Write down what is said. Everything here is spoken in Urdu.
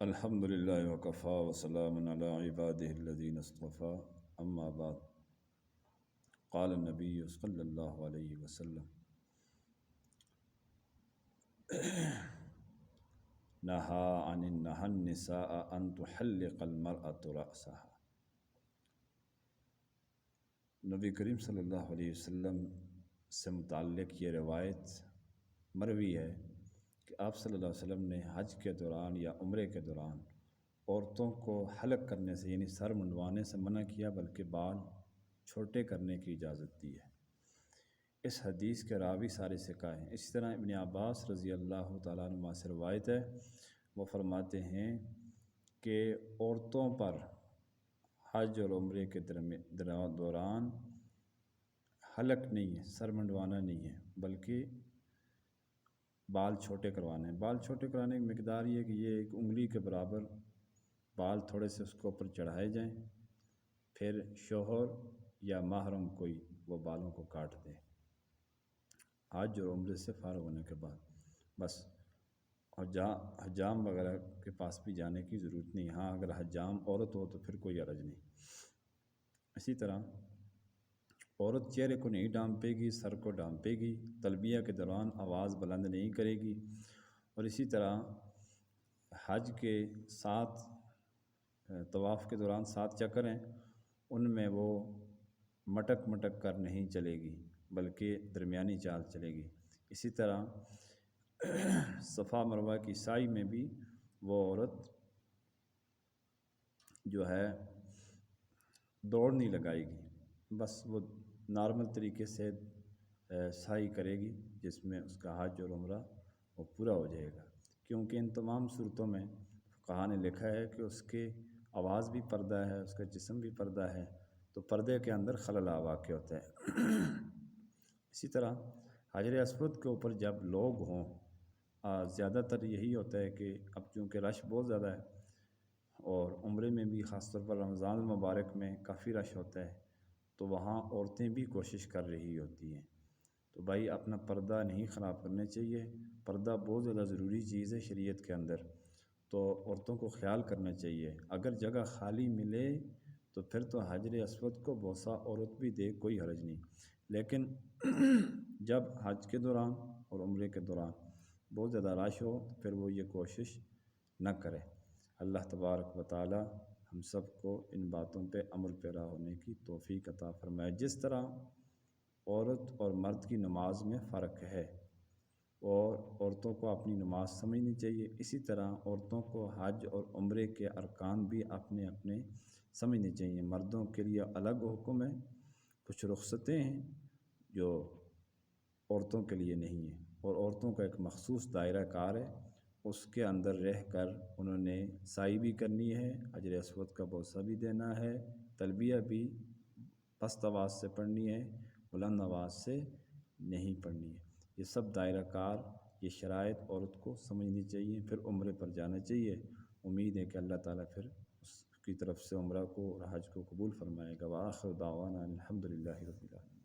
الحمد للہ وکفا وسلام علی عبادہ الذین اصطفیٰ اما بعد قال النبی صلی اللہ علیہ وسلم نہا عن النساء ان تحلق المرأة رأسها۔ نبی کریم صلی اللہ علیہ وسلم سے متعلق یہ روایت مروی ہے کہ آپ صلی اللہ علیہ وسلم نے حج کے دوران یا عمرے کے دوران عورتوں کو حلق کرنے سے یعنی سر منڈوانے سے منع کیا، بلکہ بال چھوٹے کرنے کی اجازت دی ہے۔ اس حدیث کے راوی سارے ثقہ ہیں۔ اسی طرح ابن عباس رضی اللہ تعالیٰ عنہ سے روایت ہے، وہ فرماتے ہیں کہ عورتوں پر حج اور عمرے کے دوران حلق نہیں ہے، سر منڈوانا نہیں ہے، بلکہ بال چھوٹے کروانے ہیں۔ بال چھوٹے کرانے کی مقدار یہ ہے کہ یہ ایک انگلی کے برابر بال تھوڑے سے اس کے اوپر چڑھائے جائیں، پھر شوہر یا محرم کوئی وہ بالوں کو کاٹ دے حج اور عمرے سے فارغ ہونے کے بعد، بس۔ حجام وغیرہ کے پاس بھی جانے کی ضرورت نہیں۔ ہاں اگر حجام عورت ہو تو پھر کوئی حرج نہیں۔ اسی طرح عورت چہرے کو نہیں ڈھانپے گی، سر کو ڈھانپے گی، تلبیہ کے دوران آواز بلند نہیں کرے گی، اور اسی طرح حج کے 7 طواف کے دوران 7 چکر ہیں، ان میں وہ مٹک مٹک کر نہیں چلے گی، بلکہ درمیانی چال چلے گی۔ اسی طرح صفا مروہ کی سعی میں بھی وہ عورت جو ہے دوڑ نہیں لگائے گی، بس وہ نارمل طریقے سے سعی کرے گی، جس میں اس کا حج اور عمرہ وہ پورا ہو جائے گا۔ کیونکہ ان تمام صورتوں میں فقہاء نے لکھا ہے کہ اس کے آواز بھی پردہ ہے، اس کا جسم بھی پردہ ہے، تو پردے کے اندر خلل واقع ہوتا ہے۔ اسی طرح حجر اسود کے اوپر جب لوگ ہوں، زیادہ تر یہی ہوتا ہے کہ اب چونکہ رش بہت زیادہ ہے، اور عمرے میں بھی خاص طور پر رمضان المبارک میں کافی رش ہوتا ہے، تو وہاں عورتیں بھی کوشش کر رہی ہوتی ہیں، تو بھائی اپنا پردہ نہیں خراب کرنا چاہیے۔ پردہ بہت زیادہ ضروری چیز ہے شریعت کے اندر، تو عورتوں کو خیال کرنا چاہیے۔ اگر جگہ خالی ملے تو پھر تو حجر اسود کو بوسہ عورت بھی دے، کوئی حرج نہیں، لیکن جب حج کے دوران اور عمرے کے دوران بہت زیادہ رش ہو تو پھر وہ یہ کوشش نہ کرے۔ اللہ تبارک و تعالی ہم سب کو ان باتوں پہ عمل پیرا ہونے کی توفیق عطا فرمائے۔ جس طرح عورت اور مرد کی نماز میں فرق ہے اور عورتوں کو اپنی نماز سمجھنی چاہیے، اسی طرح عورتوں کو حج اور عمرے کے ارکان بھی اپنے اپنے سمجھنے چاہیے۔ مردوں کے لیے الگ حکم ہے، کچھ رخصتیں ہیں جو عورتوں کے لیے نہیں ہیں، اور عورتوں کا ایک مخصوص دائرہ کار ہے، اس کے اندر رہ کر انہوں نے سعی بھی کرنی ہے، حجر اسود کا بوسہ بھی دینا ہے، تلبیہ بھی پست آواز سے پڑھنی ہے، بلند آواز سے نہیں پڑھنی ہے۔ یہ سب دائرہ کار، یہ شرائط عورت کو سمجھنی چاہیے، پھر عمرے پر جانا چاہیے۔ امید ہے کہ اللہ تعالیٰ پھر اس کی طرف سے عمرہ کو اور حج کو قبول فرمائے گا۔ وآخر دعوانا الحمد للہ رب العالمین۔